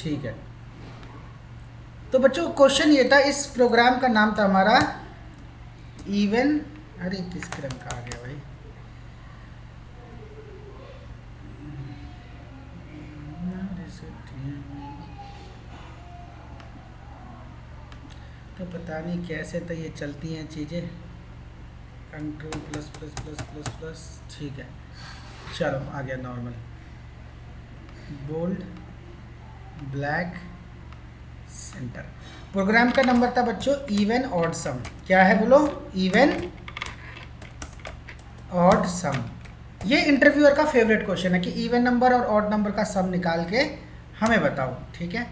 ठीक है। तो बच्चों क्वेश्चन ये था, इस प्रोग्राम का नाम था हमारा इवन, अरे किस क्रम का आ गया भाई, तो पता नहीं कैसे तो ये चलती हैं चीज़ें, control plus plus plus plus plus, ठीक है। चलो आ गया normal, bold, black, centre. Program का नंबर था बच्चों इवन ऑड सम। क्या है बोलो? Even odd sum. ये इंटरव्यूअर का फेवरेट क्वेश्चन है कि इवन नंबर और ऑड नंबर का सम निकाल के हमें बताओ, ठीक है।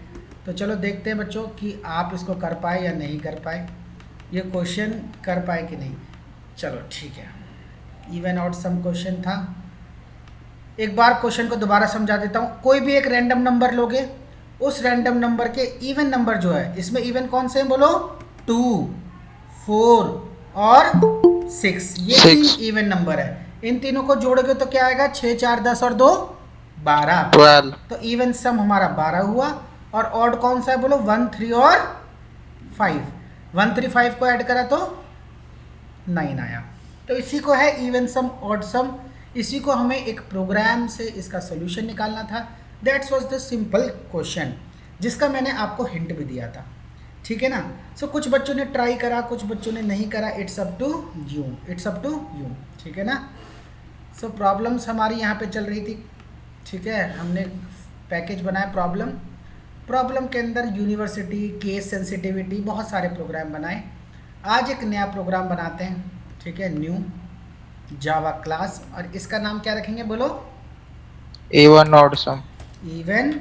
तो चलो देखते हैं बच्चों कि आप इसको कर पाए या नहीं कर पाए, ये क्वेश्चन कर पाए कि नहीं। चलो ठीक है, इवन ऑड सम क्वेश्चन था। एक बार क्वेश्चन को दोबारा समझा देता हूँ। कोई भी एक रैंडम नंबर लोगे, उस रैंडम नंबर के इवन नंबर जो है, इसमें इवन कौन से हैं बोलो? 2, 4 और 6, ये 3 इवन नंबर है। इन तीनों को जोड़ोगे तो क्या आएगा? 6, 4, 10 और 2 12, 12। तो इवन सम हमारा 12 हुआ। और ऑड कौन सा है बोलो? 1, 3 और 5। 1, 3, 5 को ऐड करा तो 9 आया। तो इसी को है इवन सम ऑड सम। इसी को हमें एक प्रोग्राम से इसका सोल्यूशन निकालना था। That's was the simple question, जिसका मैंने आपको हिंट भी दिया था, ठीक है ना। सो कुछ बच्चों ने ट्राई करा, कुछ बच्चों ने नहीं करा, it's up to you, it's up to you, ठीक है ना। सो प्रॉब्लम्स हमारी यहाँ पे चल रही थी, ठीक है। हमने पैकेज बनाया प्रॉब्लम के अंदर यूनिवर्सिटी, केस सेंसिटिविटी, बहुत सारे प्रोग्राम बनाए। आज एक नया प्रोग्राम बनाते हैं, ठीक है, न्यू जावा क्लास, और इसका नाम क्या रखेंगे बोलो? इवन ऑड सम। इवन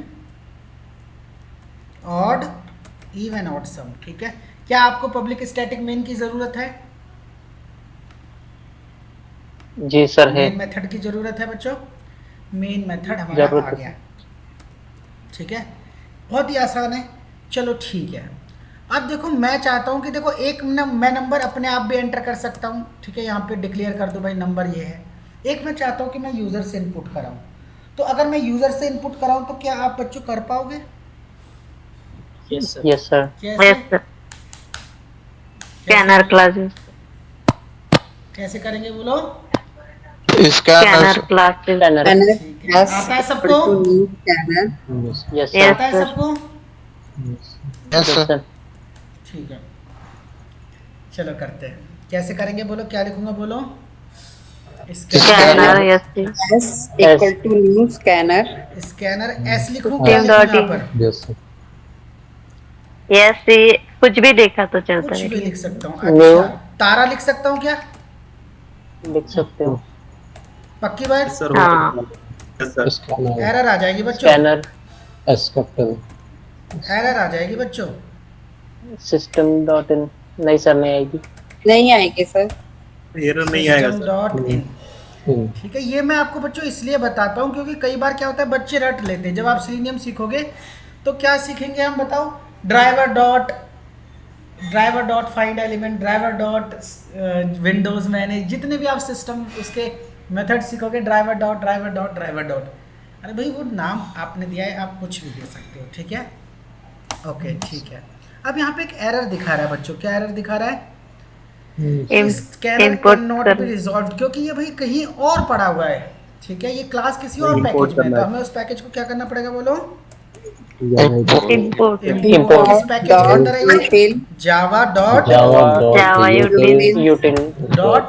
ऑड सम, ठीक है। क्या आपको पब्लिक स्टैटिक मेन की ज़रूरत है? जी सर है। मेन मेथड की ज़रूरत है बच्चों। मेन मेथड हमारा आ गया, ठीक है। बहुत ही आसान है। चलो ठीक है। अब देखो मैं चाहता हूँ कि देखो मैं नंबर अपने आप भी एंटर कर सकता हूँ, ठीक है। यहाँ पे डिक्लेयर कर दो भाई नंबर ये है। एक मैं चाहता हूँ कि मैं यूज़र से इनपुट कराऊँ। तो अगर मैं यूज़र से इनपुट कराऊँ तो क्या आप बच्चों कर पाओगे? Yes sir. कैसे? स्कैनर क्लासेस, कैसे करेंगे बोलो? Scanner classes. ठीक है, आता है सबको? यस आता है सर। सबको? Yes sir. ठीक है, चलो करते हैं। कैसे करेंगे बोलो? क्या लिखूंगा बोलो? Scanner, yes equal to new scanner. Scanner S लिखूं? क्या लिखूं यहाँ पर? यस, कुछ भी देखा तो चलता कुछ है। भी लिख सकता हूँ। अच्छा, तारा लिख सकता हूँ क्या? लिख सकते हो। पक्की बात? हाँ, एरर आ जाएगी बच्चों, स्कैनर एरर आ जाएगी बच्चों। system.in। नहीं सर, नहीं आएगी। नहीं आएगी सर, एरर नहीं आएगा सर। System.in, ठीक है। ये मैं आपको बच्चों इसलिए बताता हूँ क्योंकि कई बार क्या होता है, बच्चे रट लेते हैं। जब आप सिलेनियम सीखोगे तो क्या सीखेंगे हम, बताओ? Driver dot find element, driver dot Windows manage, जितने भी आप सिस्टम उसके मेथड सीखोगे, ड्राइवर डॉट। अरे भाई वो नाम आपने दिया है, आप कुछ भी दे सकते हो, ठीक है। ओके ठीक है। अब यहाँ पे एक एरर दिखा रहा है बच्चों। क्या एरर दिखा रहा है? Scanner input can not be resolve, क्योंकि ये भाई कहीं और पड़ा हुआ है, ठीक है। ये क्लास किसी और पैकेज में है, तो हमें उस पैकेज को क्या करना पड़ेगा बोलो? इम्पोर्ट किस पैकेज के अंदर है ये? जावा util डॉट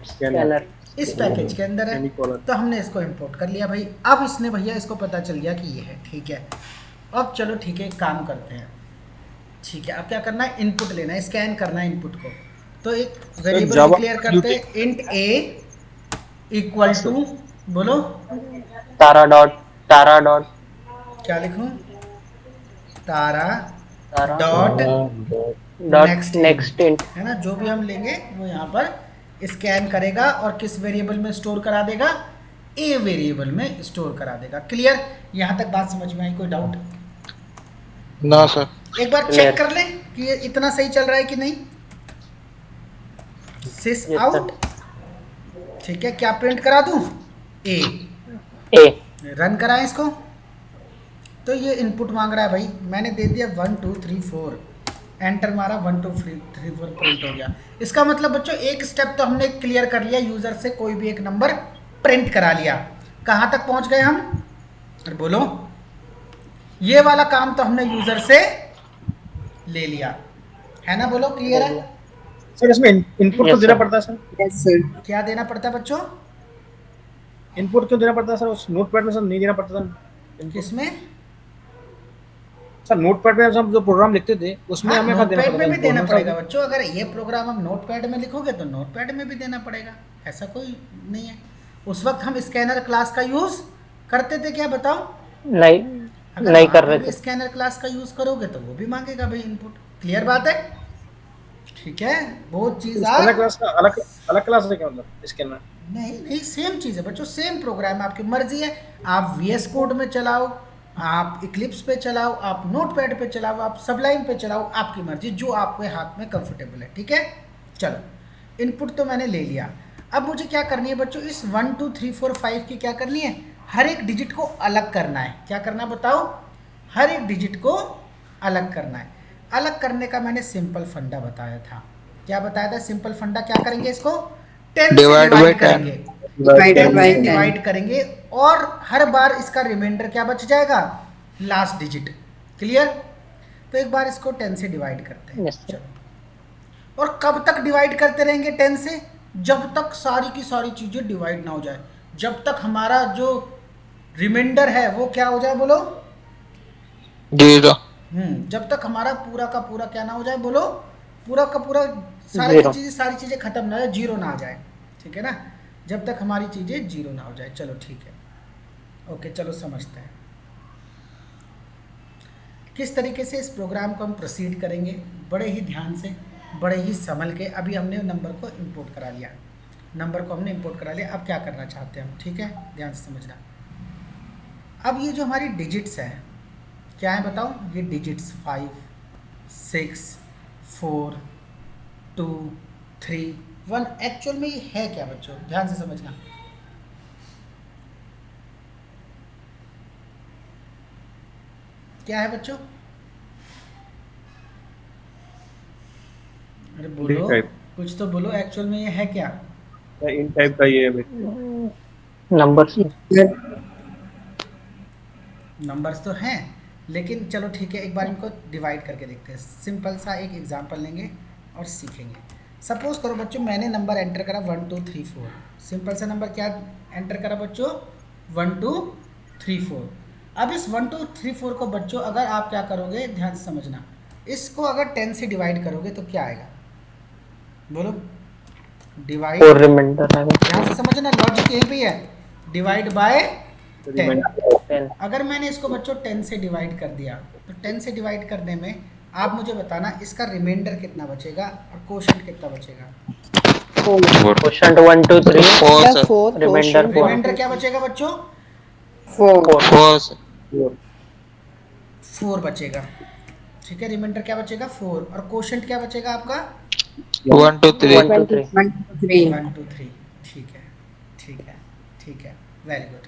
स्कैनर। इस पैकेज के अंदर है, तो हमने इसको इंपोर्ट कर लिया भाई। अब इसने भैया इसको पता चल गया कि ये है, ठीक है। अब चलो ठीक है, एक काम करते हैं, ठीक है। अब क्या करना है? इनपुट लेना है, स्कैन करना है इनपुट को। तो एक वेरिएबल डिक्लेयर करते हैं, इंट ए इक्वल टू, बोलो तारा डॉट क्या लिखूं? तारा डॉट नेक्स्ट इंट, है ना। जो भी हम लेंगे वो यहाँ पर स्कैन करेगा और किस वेरिएबल में स्टोर करा देगा? ए वेरिएबल में स्टोर करा देगा। क्लियर? यहाँ तक बात समझ में आई? कोई डाउट? ना सर। एक बार चेक कर लें कि ये इतना सही चल रहा है कि नहीं। सिस आउट, ठीक है। क्या प्रिंट करा दूं? ए। ए रन कराएं इसको, तो ये इनपुट मांग रहा है भाई, मैंने दे दिया 1 2 3 4, एंटर मारा, 1 2 3 4 प्रिंट हो गया। इसका मतलब बच्चों एक स्टेप तो हमने क्लियर कर लिया, यूजर से कोई भी एक नंबर प्रिंट करा लिया। कहाँ तक पहुंच गए हम? अरे बोलो, ये वाला काम तो हमने यूजर से ले लिया है ना, बोलो क्लियर है? सर इसमें इनपुट Yes, तो देना sir. पड़ता है सर, Yes, sir. क्या देना पड़ता है बच्चों? इनपुट क्यों देना पड़ता है सर? उस नोटपैड में सर नहीं देना पड़ता था। किसमें? सर नोटपैड में हम जो प्रोग्राम लिखते थे उसमें हाँ, हमें क्या देना नोटपैड पड़ता में भी देना था? पड़ेगा बच्चों। अगर ये प्रोग्राम हम नोटपैड में लिखोगे तो नोटपैड में भी देना पड़ेगा, ऐसा कोई नहीं है। उस वक्त हम स्कैनर क्लास का यूज करते थे क्या, बताओ? नहीं अगर नहीं कर वहाँ रहे पे भी थे। स्कैनर क्लास का यूज करोगे तो वो भी मांगेगा भाई इनपुट। क्लियर बात है? ठीक है, बहुत चीज स्कैनर क्लास का अलग अलग क्लास है क्या मतलब स्कैनर? नहीं नहीं, सेम चीज़ है बच्चों, सेम प्रोग्राम है, आपकी मर्जी है। आप VS कोड में चलाओ, आप इक्लिप्स पे चलाओ, आप नोटपैड पे चलाओ, आप सबलाइन पे चलाओ, आपकी मर्जी, जो आपके हाथ में कंफर्टेबल है। ठीक है, चलो इनपुट तो मैंने ले लिया। अब मुझे क्या करनी है बच्चों, इस 1 2 3 4 5 की क्या करनी है, हर एक डिजिट को अलग करना है। क्या करना है बताओ? हर एक डिजिट को अलग करना है। अलग करने का मैंने सिंपल फंडा बताया था। क्या बताया था सिंपल फंडा? क्या करेंगे, इसको 10 से Divide by डिवाइड 10. करेंगे, Divided 10 by से 10. डिवाइड करेंगे और हर बार इसका रिमाइंडर क्या बच जाएगा, लास्ट डिजिट। क्लियर? तो एक बार इसको 10 से डिवाइड करते हैं। Yes, sir. चलो, और कब तक डिवाइड करते रहेंगे 10 से? जब तक सारी की सारी चीज़ें डिवाइड ना हो जाए, जब तक हमारा जो रिमाइंडर है वो क्या हो जाए, बोलो? 0. जब तक हमारा पूरा का पूरा क्या ना हो जाए, बोलो? पूरा का पूरा सारी Zero. सारी चीज़ें खत्म ना हो जाए, जीरो ना आ जाए। ठीक है ना, जब तक हमारी चीज़ें जीरो ना हो जाए। चलो ठीक है, ओके, चलो समझते हैं किस तरीके से इस प्रोग्राम को हम प्रोसीड करेंगे। बड़े ही ध्यान से, बड़े ही संभल के। अभी हमने नंबर को इंपोर्ट करा लिया, नंबर को हमने इंपोर्ट करा लिया। अब क्या करना चाहते हैं हम, ठीक है, ध्यान से समझना। अब ये जो हमारी डिजिट्स हैं क्या है बताओ? ये डिजिट्स 5 6 4 2 3 1 एक्चुअल में ये है क्या बच्चों? ध्यान से समझना। क्या है बच्चों? अरे बोलो, इन टाइप। कुछ तो बोलो, एक्चुअल में ये है क्या? इन टाइप का ये है भाई। नंबर से Sir. नंबर्स तो हैं, लेकिन चलो ठीक है, एक बार इनको डिवाइड करके देखते हैं। सिंपल सा एक एग्जांपल लेंगे और सीखेंगे। सपोज करो बच्चों मैंने नंबर एंटर करा 1 2 3 4। सिंपल सा नंबर क्या एंटर करा बच्चों? 1 2 3 4। अब इस 1 2 3 4 को बच्चों अगर आप क्या करोगे, ध्यान से समझना, इसको अगर 10 से डिवाइड करोगे तो क्या आएगा, बोलो? डिवाइड, और रिमाइंडर आएगा ध्यान से समझना, लॉजिक यहीं पे है, डिवाइड बाय 10। 10। अगर मैंने इसको बच्चों 10 से डिवाइड कर दिया तो 10 से डिवाइड करने में आप मुझे बताना इसका रिमाइंडर कितना बचेगा और कोशेंट कितना बचेगा। Question 1 2 3 4 Sir, sir. 4. Reminder quotient. Reminder क्या बचेगा बच्चों? 4. 4 sir. 4 बचेगा। ठीक है, रिमाइंडर क्या बचेगा? 4। और कोशेंट क्या बचेगा आपका? 1 2 3. 1 2 3 1 2 3. 1 2 3। ठीक है, ठीक है, ठीक है, वेरी गुड।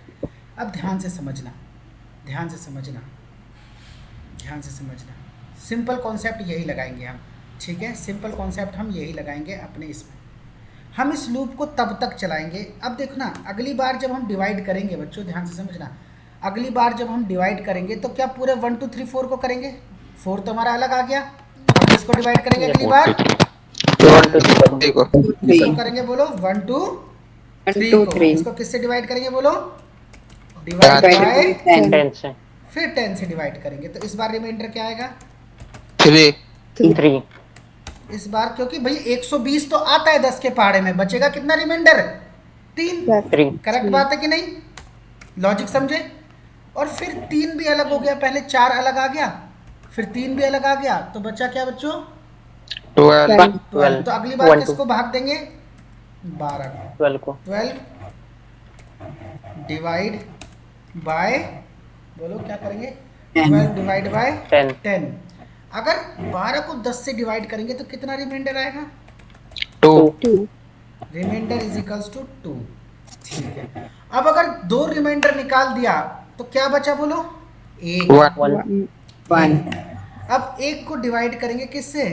अब ध्यान से समझना, ध्यान से समझना, ध्यान से समझना। सिंपल कॉन्सेप्ट यही लगाएंगे हम, ठीक है, सिंपल कॉन्सेप्ट हम यही लगाएंगे अपने इसमें। हम इस लूप को तब तक चलाएंगे। अब देखना, अगली बार जब हम डिवाइड करेंगे बच्चों, ध्यान से समझना, अगली बार जब हम डिवाइड करेंगे तो क्या पूरे 1 2 3 4 को करेंगे? 4 तो हमारा अलग आ गया। अब इसको डिवाइड करेंगे अगली बार, 1 2 3 देखो 3. इसको करेंगे बोलो 1 2 1 3 2 को। 3. इसको किससे डिवाइड करेंगे बोलो? Divide Divided bye by 10. 10 से फिर 10 से डिवाइड करेंगे तो इस बार रिमाइंडर क्या आएगा? 3. 3 इस बार क्योंकि भाई 120 तो आता है 10 के पहाड़े में, बचेगा कितना रिमाइंडर? 3। 3 करेक्ट बात है कि नहीं? लॉजिक समझे? और फिर 3 भी अलग हो गया, पहले 4 अलग आ गया, फिर 3 भी अलग आ गया, तो बचा क्या बच्चों? 12. 12। तो अगली बार किसको भाग देंगे? 12 को। 12 को 12 डिवाइड बाय, बोलो क्या करेंगे? 12 डिवाइड बाय 10 10। अगर 12 को 10 से डिवाइड करेंगे तो कितना रिमाइंडर आएगा? 2. 2. Reminder is equals to 2। ठीक है, अब अगर 2 रिमाइंडर निकाल दिया तो क्या बचा बोलो? एक। 1, 1, 1, अब एक को डिवाइड करेंगे किससे?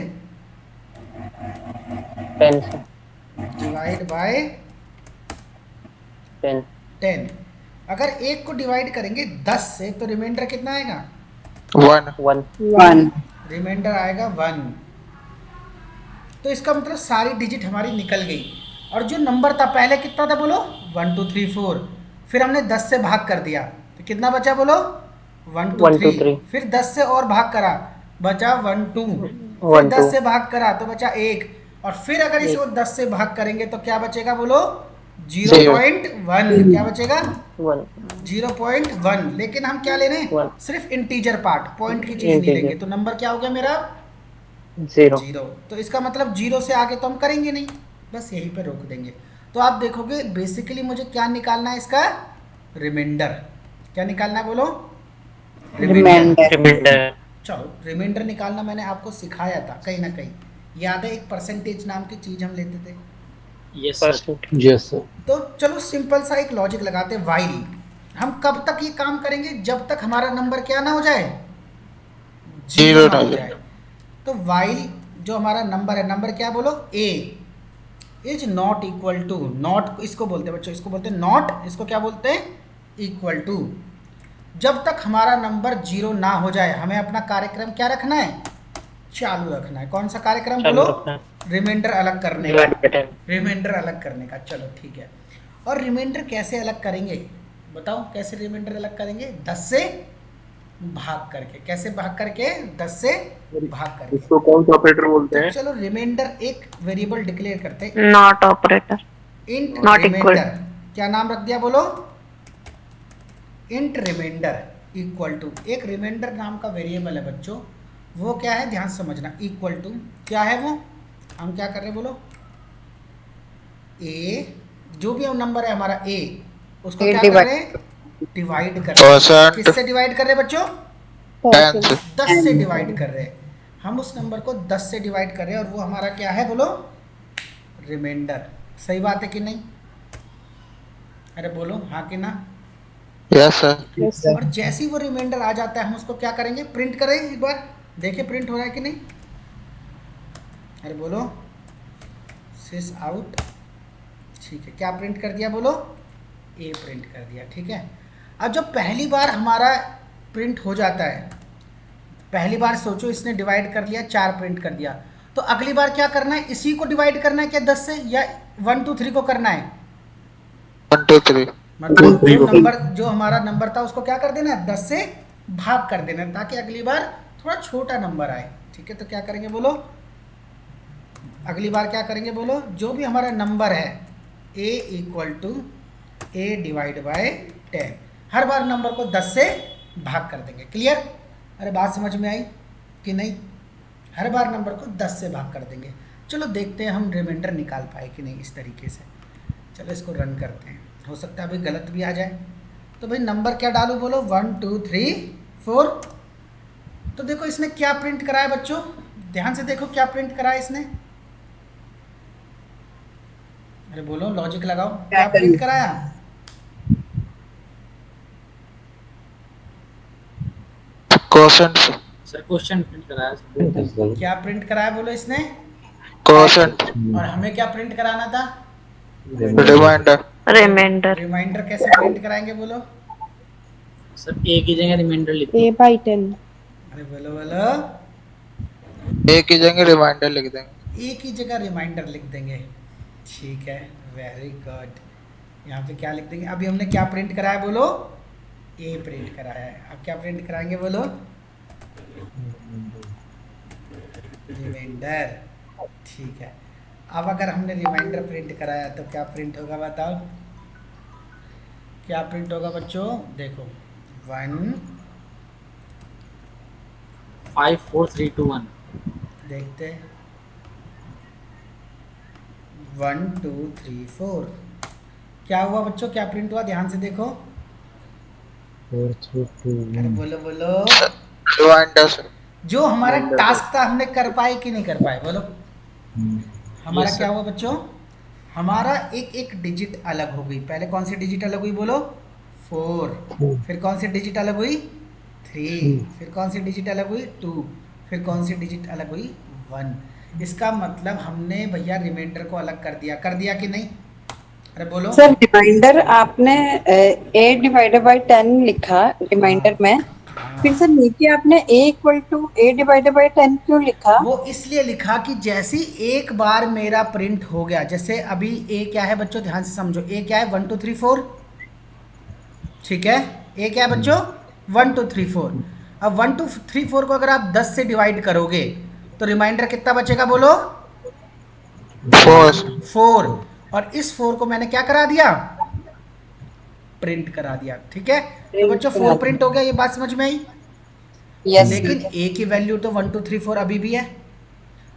10 से, डिवाइड बाय 10, 10। अगर एक को डिवाइड करेंगे 10 से तो रिमाइंडर कितना आएगा? 1, 1, 1, रिमाइंडर आएगा 1। तो इसका मतलब सारी डिजिट हमारी निकल गई। और जो नंबर था पहले कितना था बोलो? 1 2 3 4। फिर हमने 10 से भाग कर दिया तो कितना बचा बोलो? 1 2 1 2 3। 3, फिर 10 से और भाग करा, बचा 1 2। फिर 1 10 2, से भाग करा तो बचा 1। और फिर अगर इसको 10 से भाग करेंगे तो क्या बचेगा बोलो? 0.1। क्या बचेगा? 1, 0.1। लेकिन हम क्या ले रहे हैं? 1, सिर्फ इंटीजर पार्ट, पॉइंट की चीज नहीं Integer. लेंगे। तो नंबर क्या हो गया मेरा? 0, 0। तो इसका मतलब 0 से आगे तो हम करेंगे नहीं, बस यहीं पे रोक देंगे। तो आप देखोगे बेसिकली मुझे क्या निकालना है इसका? रिमाइंडर। क्या निकालना है बोलो? remainder, remainder, चलो रिमाइंडर निकालना मैंने आपको सिखाया था कहीं ना कहीं, याद है? एक परसेंटेज नाम की चीज हम लेते थे। Yes sir. percent, yes sir. तो चलो सिंपल सा एक लॉजिक लगाते हैं, वाइल। हम कब तक ये काम करेंगे? जब तक हमारा नंबर क्या ना हो जाए? 0 ना हो जाए। तो वाइल जो हमारा नंबर है, नंबर क्या बोलो? a is not equal to, not इसको बोलते हैं बच्चों, इसको बोलते हैं नॉट, इसको क्या बोलते हैं? Equal to. जब तक हमारा नंबर 0 ना हो जाए हमें अपना कार्यक्रम क्या रखना है? चालू रखना है। कौन सा कार्यक्रम चालू बोलो? रखना है। रिमाइंडर अलग करने divide का। by 10, रिमाइंडर अलग करने का, चलो ठीक है। और रिमाइंडर कैसे अलग करेंगे बताओ? कैसे रिमाइंडर अलग करेंगे? 10 से भाग करके। कैसे भाग करके? 10 से भाग करके। इसको कौन सा ऑपरेटर बोलते तो हैं? चलो रिमाइंडर एक वेरिएबल डिक्लेयर करते हैं, not operator, int Not equal. Reminder. क्या नाम रख दिया बोलो? इंट रिमाइंडर इक्वल टू, एक रिमाइंडर नाम का वेरिएबल है बच्चों। वो क्या है ध्यान से समझना। इक्वल टू क्या है वो? हम क्या कर रहे हैं बोलो? ए, जो भी नंबर है हमारा ए, उसको A क्या कर divide. रहे हैं? डिवाइड कर रहे हैं। परसेंट किससे डिवाइड कर रहे हैं बच्चों? 10 से 10 से डिवाइड कर रहे हैं। हम उस नंबर को 10 से डिवाइड कर रहे हैं और वो हमारा क्या है बोलो? रिमाइंडर। सही बात है कि नहीं? अरे बोलो हाँ कि ना? यस सर और जैसे ही वो रिमाइंडर आ जाता है हम उसको क्या करेंगे? प्रिंट करें। एक बार देखिए प्रिंट हो रहा है कि नहीं? अरे बोलो सिस आउट। ठीक है, क्या प्रिंट कर दिया बोलो? ए प्रिंट कर दिया। ठीक है। अब जब पहली बार हमारा प्रिंट हो जाता है, पहली बार सोचो इसने डिवाइड कर लिया, 4 प्रिंट कर दिया, तो अगली बार क्या करना है? इसी को डिवाइड करना है क्या 10 से, या 1 2 3 को करना है? 1 2 3 मतलब जो नंबर, जो हमारा नंबर था उसको क्या कर देना है? 10 से भाग कर देना है, ताकि अगली बार थोड़ा छोटा नंबर आए। ठीक है, तो क्या करेंगे बोलो? अगली बार क्या करेंगे बोलो? जो भी हमारा नंबर है a equal to a divide by 10, हर बार नंबर को 10 से भाग कर देंगे। क्लियर? अरे बात समझ में आई कि नहीं? हर बार नंबर को 10 से भाग कर देंगे। चलो देखते हैं हम रिमाइंडर निकाल पाए कि नहीं इस तरीके से। चलो इसको रन करते हैं, हो सकता है अभी गलत भी आ जाए। तो भाई नंबर क्या डालूं बोलो? 1 2 3 4। तो देखो इसने क्या प्रिंट कराया बच्चों, ध्यान से देखो क्या प्रिंट कराया इसने। अरे बोलो लॉजिक लगाओ, क्या प्रिंट कराया? क्वोशंट सर क्वेश्चन प्रिंट कराया। क्या प्रिंट कराया बोलो इसने? क्वोशंट और हमें क्या प्रिंट कराना था? रिमाइंडर रिमाइंडर, रिमाइंडर कैसे प्रिंट कराएंगे बोलो? सर ए की जगह रिमाइंडर लिखो। A by 10. अरे बोलो बोलो। एक ही जगह रिमाइंडर लिख देंगे। एक ही जगह रिमाइंडर लिख देंगे। ठीक है, वेरी गुड। यहाँ पे क्या लिख देंगे? अभी हमने क्या प्रिंट कराया बोलो? ए प्रिंट कराया है। अब क्या प्रिंट कराएंगे बोलो? रिमाइंडर। ठीक है, अब अगर हमने रिमाइंडर प्रिंट कराया तो क्या प्रिंट होगा बताओ? क्या प्रिंट होगा बच्चों? देखो 1, 5 4 3 2 1। देखते 1 2 3 4। क्या हुआ बच्चों? क्या प्रिंट हुआ? ध्यान से देखो। 4 3 2 अरे 1 बोलो बोलो। रिमाइंडर से जो हमारा टास्क था हमने कर पाए कि नहीं कर पाए बोलो? हमारा Yes, क्या हुआ बच्चों? हमारा एक एक डिजिट अलग हो गई। पहले कौन सी डिजिट अलग हुई बोलो? 4। फिर कौन सी डिजिट अलग हुई? 3, फिर कौन सी डिजिट अलग हुई 2, फिर कौन सी डिजिट अलग हुई 1। इसका मतलब हमने भैया रिमाइंडर को अलग कर दिया कि नहीं? अरे बोलो। सर रिमाइंडर आपने 8/10 लिखा रिमाइंडर में, फिर सर नीचे आपने A=8/10 क्यों लिखा? वो इसलिए लिखा कि जैसे ही एक बार मेरा प्रिंट हो गया, जैसे अभी ए क्या है बच्चों, ध्यान से समझो, ए क्या है 1 2 3 4, ठीक है, ए क्या है बच्चों 1 2 3 4। अब 1 2 3 4 को अगर आप 10 से डिवाइड करोगे तो रिमाइंडर कितना बचेगा बोलो? 4। और इस 4 को मैंने क्या करा दिया? प्रिंट करा दिया, ठीक है। तो बच्चों 4 प्रिंट हो गया, ये बात समझ में आई? यस लेकिन ए की वैल्यू तो 1 2 3 4 अभी भी है,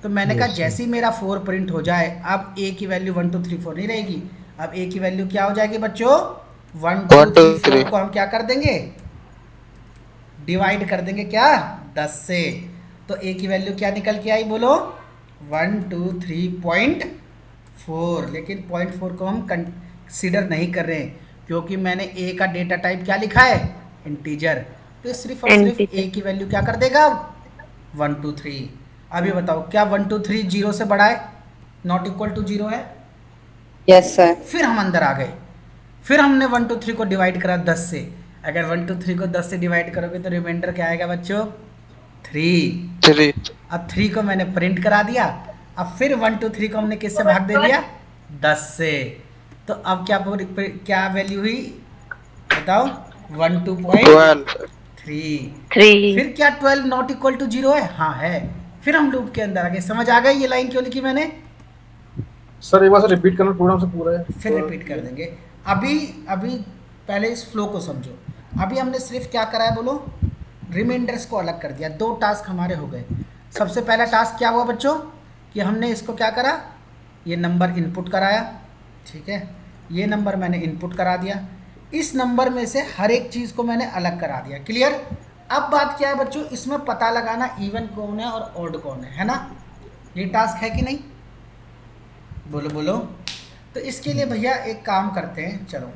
तो मैंने कहा जैसे ही मेरा 4 प्रिंट हो जाए, अब ए की वैल्यू 1 2 3 4 नहीं रहेगी, अब ए की वैल्यू क्या हो जाएगी बच्चों? 1 2 3 4 को हम क्या कर देंगे? डिवाइड कर देंगे क्या? 10 से। तो ए की वैल्यू क्या निकल के आई बोलो? 1 2 3.4। लेकिन 0.4 को हम कंसिडर नहीं कर रहे हैं, क्योंकि मैंने ए का डेटा टाइप क्या लिखा है? इंटीजर। तो सिर्फ और सिर्फ ए की वैल्यू क्या कर देगा? 1 2 3। अभी बताओ, क्या 1 2 3 0 से बड़ा है? नॉट इक्वल टू 0 है। Yes sir. फिर हम अंदर आ गए, फिर हमने 1 2 3 को डिवाइड करा 10 से। अगर 1 2 3 को 10 से डिवाइड करोगे तो रिमाइंडर क्या आएगा बच्चों? 3। अब 3 को मैंने प्रिंट करा दिया, अब फिर 1 2 3 को हमने किससे भाग दे दिया? 10 से। तो अब क्या वैल्यू हुई बताओ? 12.3। फिर क्या 12 नॉट इक्वल टू 0 है? हाँ है। फिर हम लूप के अंदर आ गए। समझ आ गई ये लाइन क्यों लिखी मैंने? सर एक बार से रिपीट करना प्रोग्राम से पूरा है। फिर रिपीट कर देंगे। अभी पहले इस फ्लो को समझो। अभी हमने सिर्फ क्या करा है बोलो? रिमाइंडर्स को अलग कर दिया। 2 टास्क हमारे हो गए। सबसे पहला टास्क क्या हुआ बच्चों? कि हमने इसको क्या करा? ये नंबर इनपुट कराया, ठीक है, ये नंबर मैंने इनपुट करा दिया। इस नंबर में से हर एक चीज़ को मैंने अलग करा दिया। क्लियर? अब बात क्या है बच्चों? इसमें पता लगाना इवन कौन है और ऑड कौन है ना? ये टास्क है कि नहीं? बोलो बोलो। तो इसके लिए भैया एक काम करते हैं, चलो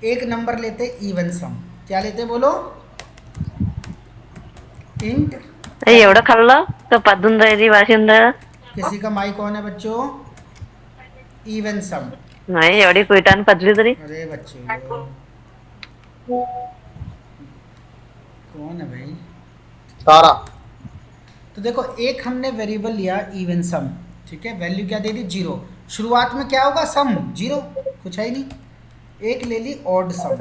एक नंबर लेते इवन सम। क्या लेते बोलो? इंट। एवढं खाल्लं तर 18 वाशिंद किसी का माइक ऑन है बच्चों? Even sum. नाही एवढी कुईटान पदली तरी अरे बच्चों कौन है भाई? तारा। तो देखो, एक हमने वेरिएबल लिया इवन सम, ठीक है, वैल्यू क्या दे दी? 0। शुरुआत में क्या होगा? सम 0, कुछ है ही नहीं। एक ले ली ऑड सम।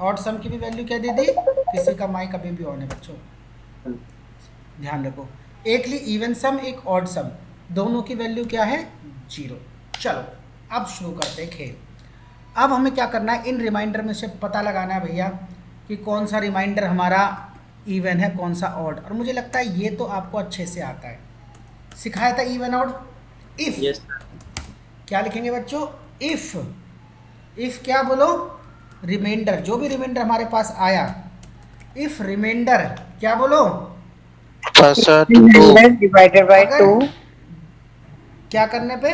ऑड सम की भी वैल्यू क्या दे दी? किसी का माइक अभी भी ऑन है बच्चों, ध्यान रखो। एक ली इवन सम, एक ऑड सम, दोनों की वैल्यू क्या है? 0। चलो अब शुरू करते हैं खेल। अब हमें क्या करना है? इन रिमाइंडर में से पता लगाना है भैया कि कौन सा रिमाइंडर हमारा इवन है, कौन सा ऑड। और मुझे लगता है ये तो आपको अच्छे से आता है, सिखाया था इवन ऑड। इफ क्या लिखेंगे बच्चों? इफ क्या बोलो? रिमाइंडर, जो भी रिमाइंडर हमारे पास आया, इफ रिमाइंडर क्या बोलो? रिमाइंडर डिवाइडेड बाय 2 क्या करने पे?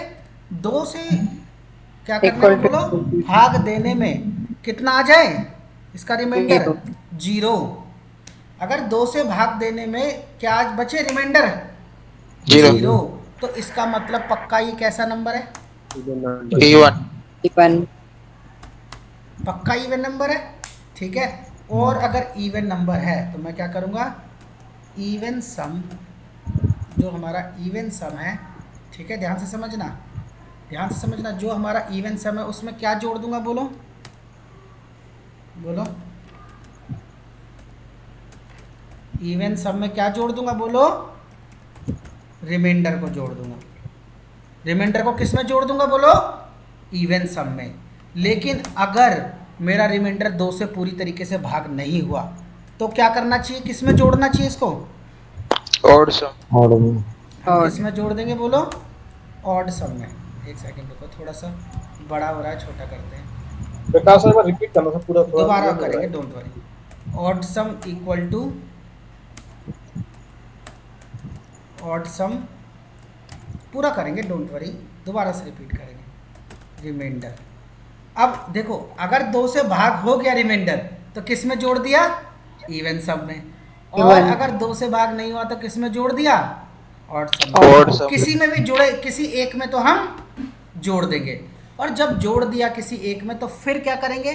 2 से क्या करने पे बोलो? भाग देने में कितना आ जाए इसका रिमाइंडर? 0। अगर 2 से भाग देने में क्या बचे रिमाइंडर? 0। तो इसका मतलब पक्का ये कैसा नंबर है? इवन। पक्का इवन नंबर है, ठीक है। और अगर इवन नंबर है तो मैं क्या करूँगा? इवन सम, जो हमारा इवन सम है, ठीक है, ध्यान से समझना, ध्यान से समझना, जो हमारा इवन सम है उसमें क्या जोड़ दूंगा बोलो? बोलो इवन सम में क्या जोड़ दूंगा बोलो? रिमाइंडर को जोड़ दूंगा। रिमाइंडर को किस में जोड़ दूंगा बोलो? इवन सम में। लेकिन अगर मेरा रिमाइंडर 2 से पूरी तरीके से भाग नहीं हुआ तो क्या करना चाहिए? किस में जोड़ना चाहिए इसको? ऑड सम। हम किस में जोड़ देंगे बोलो? ऑड सम में। एक सेकंड रुको, थोड़ा सा बड़ा हो रहा है, छोटा करते हैं। प्रकाश सर एक बार रिपीट करना सर पूरा। दोबारा करेंगे, don't worry. Odd sum equal to odd sum, पूरा करेंगे, डोंट वरी, दोबारा से रिपीट करेंगे। रिमाइंडर, अब देखो, अगर 2 से भाग हो गया रिमाइंडर तो किस में जोड़ दिया? इवन सम में। और Even. अगर 2 से भाग नहीं हुआ तो किस में जोड़ दिया? ऑड सम Odd में। sum। किसी में भी जोड़े, किसी एक में तो हम जोड़ देंगे, और जब जोड़ दिया किसी एक में तो फिर क्या करेंगे?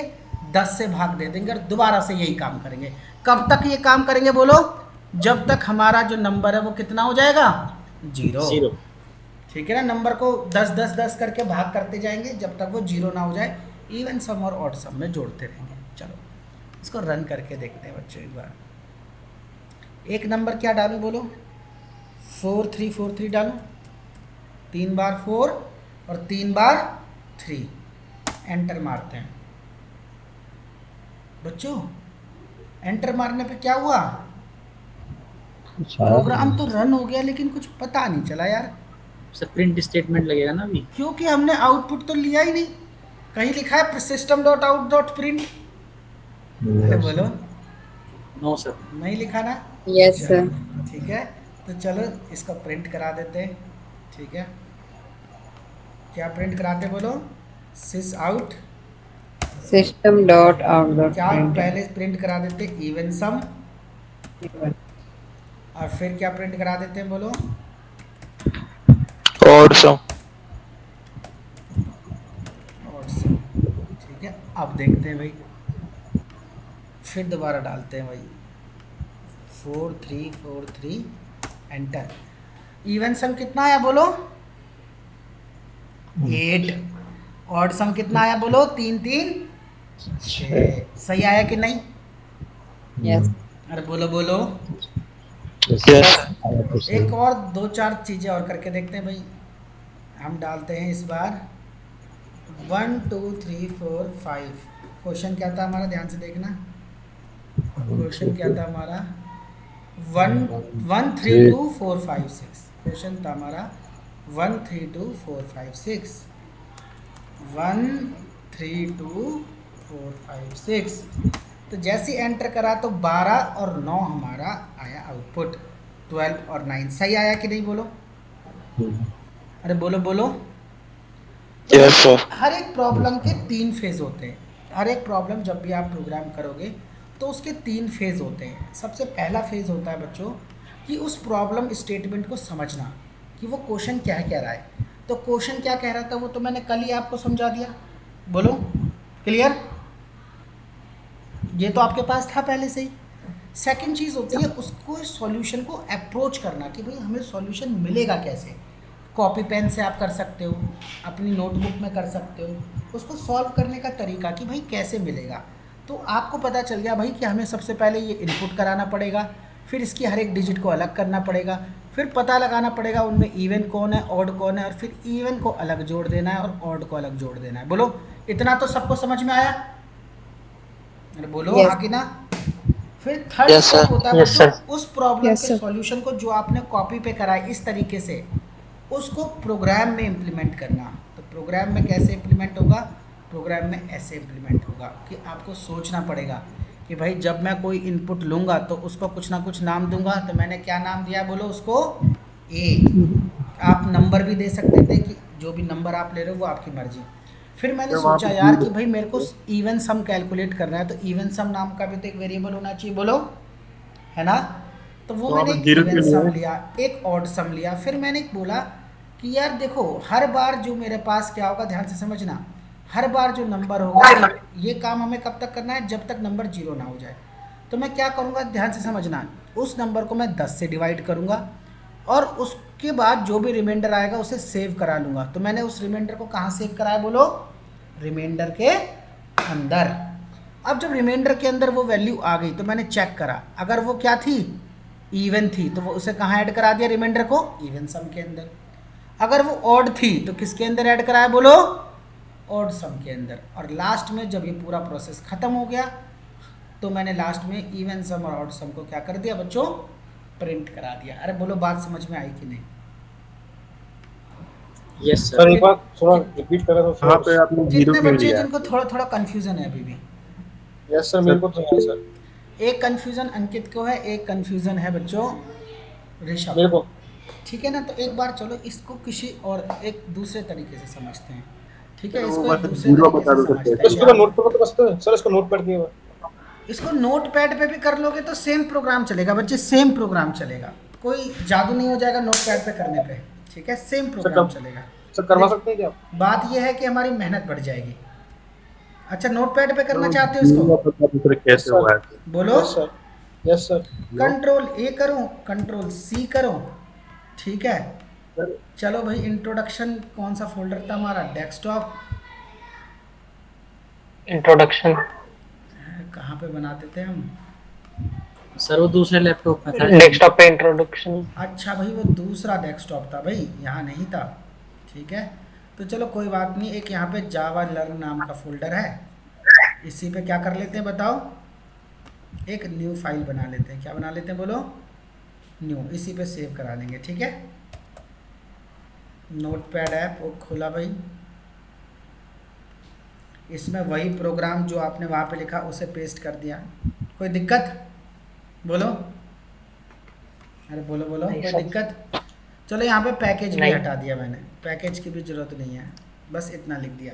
10 से भाग दे देंगे और दोबारा से यही काम करेंगे। कब तक ये काम करेंगे बोलो? जब तक हमारा जो नंबर है वो कितना हो जाएगा? 0। 0। ठीक है ना, नंबर को 10 10 10 करके भाग करते जाएंगे जब तक वो 0 ना हो जाए। इवन सम और ऑड सम में जोड़ते रहेंगे। चलो इसको रन करके देखते हैं बच्चों एक बार। एक नंबर क्या डालूं बोलो? 4 3 4 3 डालूं। 3 बार 4 और 3 बार 3। एंटर मारते हैं बच्चों। एंटर मारने पे क्या हुआ? प्रोग्राम तो रन हो गया लेकिन कुछ पता नहीं चला यार, सर प्रिंट स्टेटमेंट लगेगा ना अभी? क्योंकि हमने आउटपुट तो लिया ही नहीं। कहीं लिखा है system.out.print? अरे बोलो, नो सर। नहीं लिखा ना? Yes sir. ठीक है, तो चलो इसको प्रिंट करा देते हैं। ठीक है, क्या प्रिंट कराते बोलो? Sys out. System dot out dot क्या print. पहले प्रिंट करा देते? Even sum. और फिर क्या प्रिंट करा देते हैं बोलो? Odd sum। और सम। ठीक है, अब देखते हैं भाई, फिर दोबारा डालते हैं भाई 4 3 4 3 एंटर। इवन सम कितना आया बोलो? 8। ऑड सम कितना आया बोलो? 3 3 6। सही आया कि नहीं? Yes. अरे बोलो बोलो। Yes। एक और 2-4 चीज़ें और करके देखते हैं भाई। हम डालते हैं इस बार 1 2 3 4 5। क्वेश्चन क्या था हमारा? ध्यान से देखना। क्वेश्चन क्या था हमारा? 1 1 3 2 4 5 6। क्वेश्चन था हमारा 1 3 2 4 5 6। 1 3 2 4 5 6। तो जैसे ही एंटर करा तो 12 और 9 हमारा आया आउटपुट। 12 और 9 सही आया कि नहीं बोलो? अरे बोलो बोलो। Yes sir। हर एक प्रॉब्लम के 3 फेज होते हैं। हर एक प्रॉब्लम जब भी आप प्रोग्राम करोगे तो उसके 3 फेज होते हैं। सबसे पहला फेज होता है बच्चों कि उस प्रॉब्लम स्टेटमेंट को समझना कि वो क्वेश्चन क्या कह रहा है। तो क्वेश्चन क्या कह रहा था वो तो मैंने कल ही आपको समझा दिया। बोलो, क्लियर? ये तो आपके पास था पहले से ही। सेकंड चीज़ होती है उसको सॉल्यूशन को अप्रोच करना कि भाई हमें सॉल्यूशन मिलेगा कैसे। कॉपी पेन से आप कर सकते हो, अपनी नोटबुक में कर सकते हो, उसको सॉल्व करने का तरीका कि भाई कैसे मिलेगा। तो आपको पता चल गया भाई कि हमें सबसे पहले ये इनपुट कराना पड़ेगा, फिर इसकी हर एक डिजिट को अलग करना पड़ेगा, फिर पता लगाना पड़ेगा उनमें इवन कौन है ऑड कौन है, और फिर इवन को अलग जोड़ देना है और ऑड को अलग जोड़ देना है। बोलो, इतना तो सबको समझ में आया? अरे बोलो Yes. हाँ कि ना? फिर थर्ड Yes, sir। स्टेप होता है Yes, बच्चों, sir। उस प्रॉब्लम Yes, के sir। सॉल्यूशन को जो आपने कॉपी पे करा है इस तरीके से उसको प्रोग्राम में इम्प्लीमेंट करना। तो प्रोग्राम में कैसे इम्प्लीमेंट होगा? प्रोग्राम में ऐसे इम्प्लीमेंट होगा कि आपको सोचना पड़ेगा कि भाई जब मैं कोई इनपुट लूँगा तो उसको कुछ ना कुछ नाम दूंगा। तो मैंने क्या नाम दिया बोलो उसको? ए। आप नंबर भी दे सकते थे कि जो भी नंबर आप ले रहे हो वो आपकी मर्जी। फिर मैंने सोचा यार कि भाई मेरे को इवन सम कैलकुलेट करना है तो इवन सम नाम का भी तो एक वेरिएबल होना चाहिए। बोलो, है ना? तो वो मैंने एक इवन सम लिया, एक ऑड सम लिया। फिर मैंने बोला कि यार देखो हर बार जो मेरे पास क्या होगा, ध्यान से समझना, हर बार जो नंबर होगा ये काम हमें कब तक करना है? जब तक नंबर 0 ना हो जाए। तो मैं क्या करूँगा, ध्यान से समझना, उस नंबर को मैं 10 से डिवाइड करूँगा और उसके बाद जो भी रिमाइंडर आएगा उसे सेव करा लूँगा। तो मैंने उस रिमाइंडर को कहाँ सेव कराया बोलो? रिमाइंडर के अंदर। अब जब रिमाइंडर के अंदर वो वैल्यू आ गई तो मैंने चेक करा, अगर वो क्या थी? इवन थी, तो वो उसे कहाँ ऐड करा दिया? रिमाइंडर को इवन सम के अंदर। अगर वो ऑड थी तो किसके अंदर ऐड कराया बोलो? ऑड सम के अंदर। और लास्ट में जब ये पूरा प्रोसेस ख़त्म हो गया तो मैंने लास्ट में इवन सम और ऑड सम को क्या कर दिया बच्चों? प्रिंट करा दिया। अरे बोलो, बात समझ में आई कि नहीं? Yes sir sir. एक बार थोड़ा रिपीट करें तो यहाँ पे आपने जीरो जितने क्यों बच्चे लिया? जिनको थोड़ा थोड़ा कन्फ्यूज़न है अभी भी। यस सर, मेरे को तो है सर। एक कन्फ्यूज़न अंकित को है, एक कन्फ्यूज़न है बच्चों ऋषभ मेरे को। को ठीक है ना? तो एक बार चलो इसको किसी और एक दूसरे तरीके से समझते हैं। ठीक है, तो इसको वो एक बस दूसरे जीरो तरीके बता से दो समझते सकते इसको मैं हैं। नोट पर बता सकते हैं सर? इसको नोट पर दिए इसको नोट पैड पे भी कर लोगे तो सेम प्रोग्राम चलेगा बच्चे, सेम प्रोग्राम चलेगा, कोई जादू नहीं हो जाएगा नोट पैड पे करने पे, ठीक है, सेम प्रोग्राम चलेगा। सर करवा सकते हैं क्या आप? बात यह है कि हमारी मेहनत बढ़ जाएगी। अच्छा नोट पैड पे करना चाहते हो इसको? कैसे हुआ है? बोलो। Yes sir. कंट्रोल ए करो, कंट्रोल सी करो, ठीक है। चलो भाई इंट्रोडक्शन कौन सा फोल्डर था हमारा? डेस्कटॉप। इंट्रोडक्शन कहाँ पे बनाते थे हम? सर वो दूसरे लैपटॉप में था। डेस्कटॉप पे इंट्रोडक्शन। अच्छा भाई वो दूसरा डेस्कटॉप था भाई, यहाँ नहीं था, ठीक है। तो चलो कोई बात नहीं, एक यहाँ पे जावा लर्न नाम का फोल्डर है, इसी पे क्या कर लेते हैं बताओ, एक न्यू फाइल बना लेते हैं। क्या बना लेते हैं बोलो? न्यू। इसी पे सेव करा लेंगे, ठीक है। नोटपैड ऐप वो खोला भाई, इसमें वही प्रोग्राम जो आपने वहाँ पे लिखा उसे पेस्ट कर दिया। कोई दिक्कत? बोलो, अरे बोलो बोलो, नहीं कोई सर। दिक्कत? चलो यहाँ पे पैकेज भी नहीं। हटा दिया मैंने, पैकेज की भी ज़रूरत नहीं है, बस इतना लिख दिया।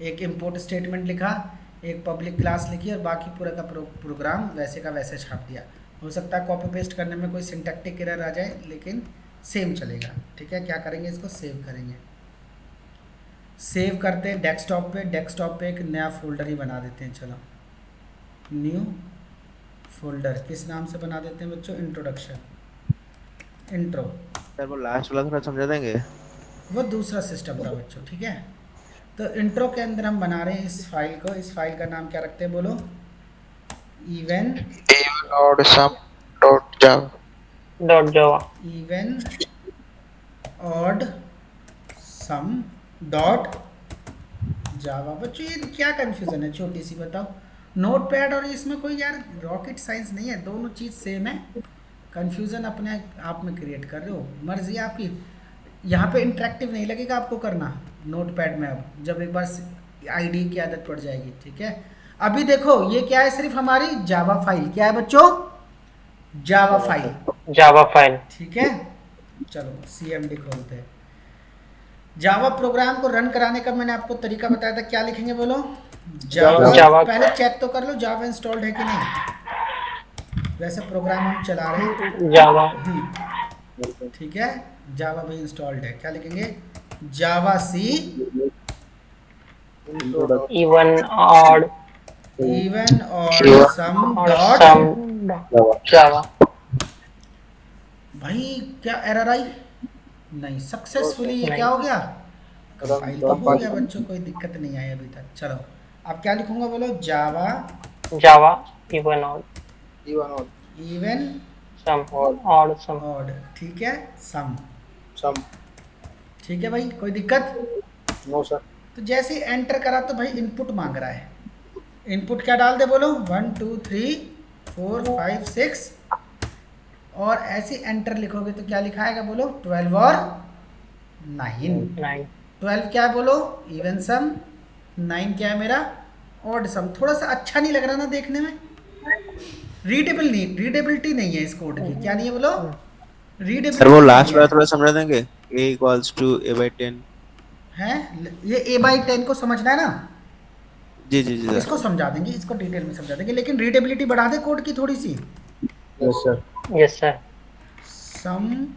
एक इंपोर्ट स्टेटमेंट लिखा, एक पब्लिक क्लास लिखी और बाकी पूरा का प्रोग्राम वैसे का वैसे छाप दिया। हो सकता है कॉपी पेस्ट करने में कोई सिंटैक्टिक एरर आ जाए, लेकिन सेम चलेगा, ठीक है। क्या करेंगे, इसको सेव करेंगे। सेव करते हैं डेस्कटॉप पे, डेस्कटॉप पे एक नया फोल्डर ही बना देते हैं। चलो न्यू फोल्डर किस नाम से बना देते हैं बच्चों? Introduction, intro. सर वो लास्ट वाला थोड़ा समझा देंगे? वो दूसरा सिस्टम था बच्चों, ठीक है। तो इंट्रो के अंदर हम बना रहे हैं इस फाइल को, इस फाइल का नाम क्या रखते हैं बोलो? इवन और सम डॉट जावा। डॉट जावा। इवन ऑड सम डॉट जावा। बच्चों ये क्या कंफ्यूजन है, छोटी सी बताओ। नोटपैड और इसमें कोई यार रॉकेट साइंस नहीं है, दोनों चीज़ सेम है। कंफ्यूजन अपने आप में क्रिएट कर रहे हो, मर्जी आपकी। यहाँ पे इंटरेक्टिव नहीं लगेगा आपको करना नोटपैड में, अब जब एक बार आईडी की आदत पड़ जाएगी, ठीक है। अभी देखो ये क्या है, सिर्फ हमारी जावा फाइल। क्या है बच्चों? Java file, Java file. ठीक है। चलो CMD खोलते हैं। जावा प्रोग्राम को रन कराने का मैंने आपको तरीका बताया था, क्या लिखेंगे बोलो? जावा। पहले चेक तो कर लो जावा इंस्टॉल्ड है कि नहीं। वैसे प्रोग्राम हम चला रहे हैं जावा। ठीक है, जावा भी इंस्टॉल्ड है। क्या लिखेंगे? जावा सी इवन ऑड और सम और डॉट। सम जावा। भाई क्या एरर आई? नहीं, सक्सेसफुली ये नहीं। क्या हो गया? कंपाइल तो हो गया बच्चों, कोई दिक्कत नहीं आई अभी तक। चलो अब क्या लिखूंगा बोलो? Java Java even odd even sum odd sum. Odd, ठीक है, सम, सम। ठीक है भाई, कोई दिक्कत? No sir. तो जैसे ही एंटर करा तो भाई इनपुट मांग रहा है। इनपुट क्या डाल दे बोलो? 1 2 3 4 5 6 और ऐसे एंटर लिखोगे तो क्या लिखाएगा बोलो? 12 और 9। 9। 12 क्या है बोलो? Even some. 9 क्या है मेरा? ऑड सम। थोड़ा सा अच्छा नहीं लग रहा ना देखने में? रीडेबिलिटी नहीं है इस कोड की। क्या नहीं है बोलो? रीडेबिलिटी। सर वो लास्ट वाला थोड़ा समझा देंगे? a equals to a/10। है ये a/10 को समझना है ना? जी जी जी सर। इसको समझा देंगे, इसको डिटेल में समझा देंगे, लेकिन रीडेबिलिटी बढ़ा दे कोड की थोड़ी सी। Yes sir. Yes sir. Sum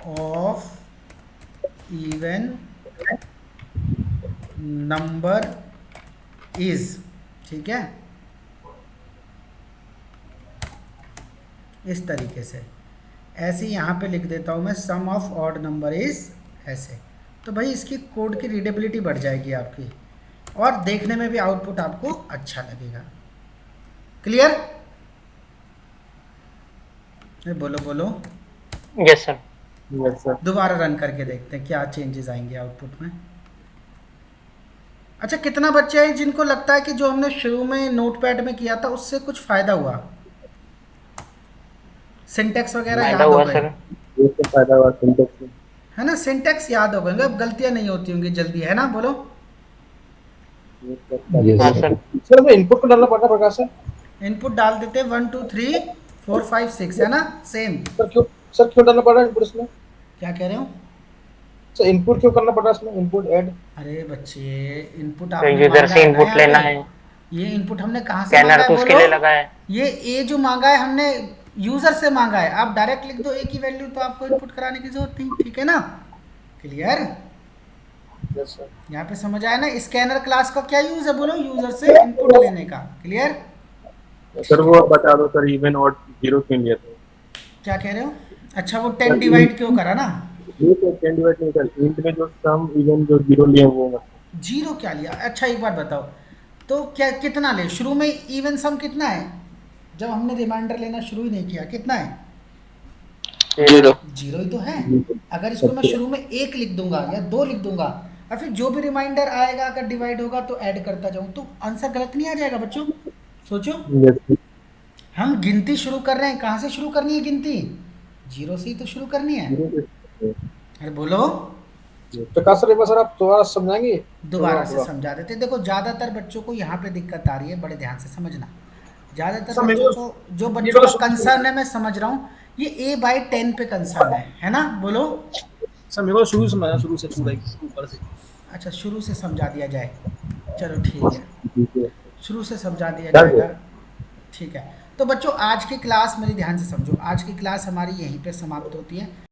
of even number is, ठीक है, इस तरीके से। ऐसे ही यहाँ पे लिख देता हूँ मैं, सम ऑफ ऑड नंबर इज, ऐसे। तो भाई इसकी कोड की रीडेबिलिटी बढ़ जाएगी आपकी, और देखने में भी आउटपुट आपको अच्छा लगेगा। क्लियर? बोलो बोलो। Yes sir. Yes sir. दोबारा रन करके देखते हैं क्या चेंजेस आएंगे आउटपुट में। अच्छा कितना बच्चे हैं जिनको लगता है कि जो हमने शुरू में नोटपैड में किया था उससे कुछ फायदा हुआ? सिंटैक्स वगैरह याद फायदा हो हुआ गए? सर। ये तो फायदा हुआ सिंटेक्स में। है ना, सिंटैक्स याद हो गए, अब गलतियां नहीं होती होंगी जल्दी, है ना? बोलो। हाँ सर। सर मैं इनपुट को डालना पड़ता प्रकाश सर? इनपुट डाल देते हैं 1 2 3 4 5 6, है ना? सेम। सर क्यों डालना पड़ रहा है इनपुट इसमें? क्या कह रहे हो? सर इनपुट क्यों करना पड़ रहा है इसमें? Input add. अरे बच्चे इनपुट तो आपने यूजर मांगा से है ना इनपुट यहाँ लेना पे। है। ये इनपुट हमने कहाँ से स्कैनर मांगा तो है उसके लिए बोलो? लगा है। ये ए जो मांगा है हमने यूजर से मांगा है, आप डायरेक्ट लिख दो ए की वैल्यू, तो आपको इनपुट कराने की जरूरत नहीं, ठीक है ना? क्लियर? Yes sir. यहाँ पे समझ आया ना? स्कैनर क्लास का क्या यूज है बोलो? यूजर से इनपुट लेने का। क्लियर? सर वो आप बता दो सर, इवन और जीरो क्यों लिया था? क्या कह रहे हो? अच्छा वो 10 डिवाइड क्यों करा ना? ये तो 10 डिवाइड नहीं सर, इंट में जो सम इवन जो जीरो लिए वो मतलब। जीरो क्या लिया? अच्छा एक बार बताओ, तो क्या कितना ले? शुरू में इवन सम कितना है? जब हमने रिमाइंडर लेना शुरू ही नहीं किया, कितना है? 0 जीरो ही तो है। अगर इसको मैं शुरू में 1 लिख दूंगा या 2 लिख दूंगा, और फिर जो भी रिमाइंडर आएगा अगर डिवाइड होगा तो ऐड करता जाऊं, तो आंसर गलत नहीं आ जाएगा बच्चों? सोचो, यस हम गिनती शुरू कर रहे हैं, कहाँ से शुरू करनी है गिनती? जीरो से ही तो शुरू करनी है। अरे बोलो, प्रकाश सर एक बार सर आप दोबारा समझाएंगे? दोबारा से समझा देते। देखो ज़्यादातर बच्चों को यहाँ पे दिक्कत आ रही है, बड़े ध्यान से समझना। ज़्यादातर सर, मेरे बच्चों को- को, जो मेरे बच्चों को का तो- कंसर्न है मैं समझ रहा हूँ, ये a/10 पे कंसर्न है ना? बोलो। सर मेरे को शुरू से समझाना, शुरू से पूरा ऊपर से। अच्छा शुरू से समझा दिया जाए, चलो ठीक है, शुरू से समझा दिया डन। जाएगा, ठीक है। तो बच्चों आज की क्लास मेरी ध्यान से समझो, आज की क्लास हमारी यहीं पे समाप्त होती है।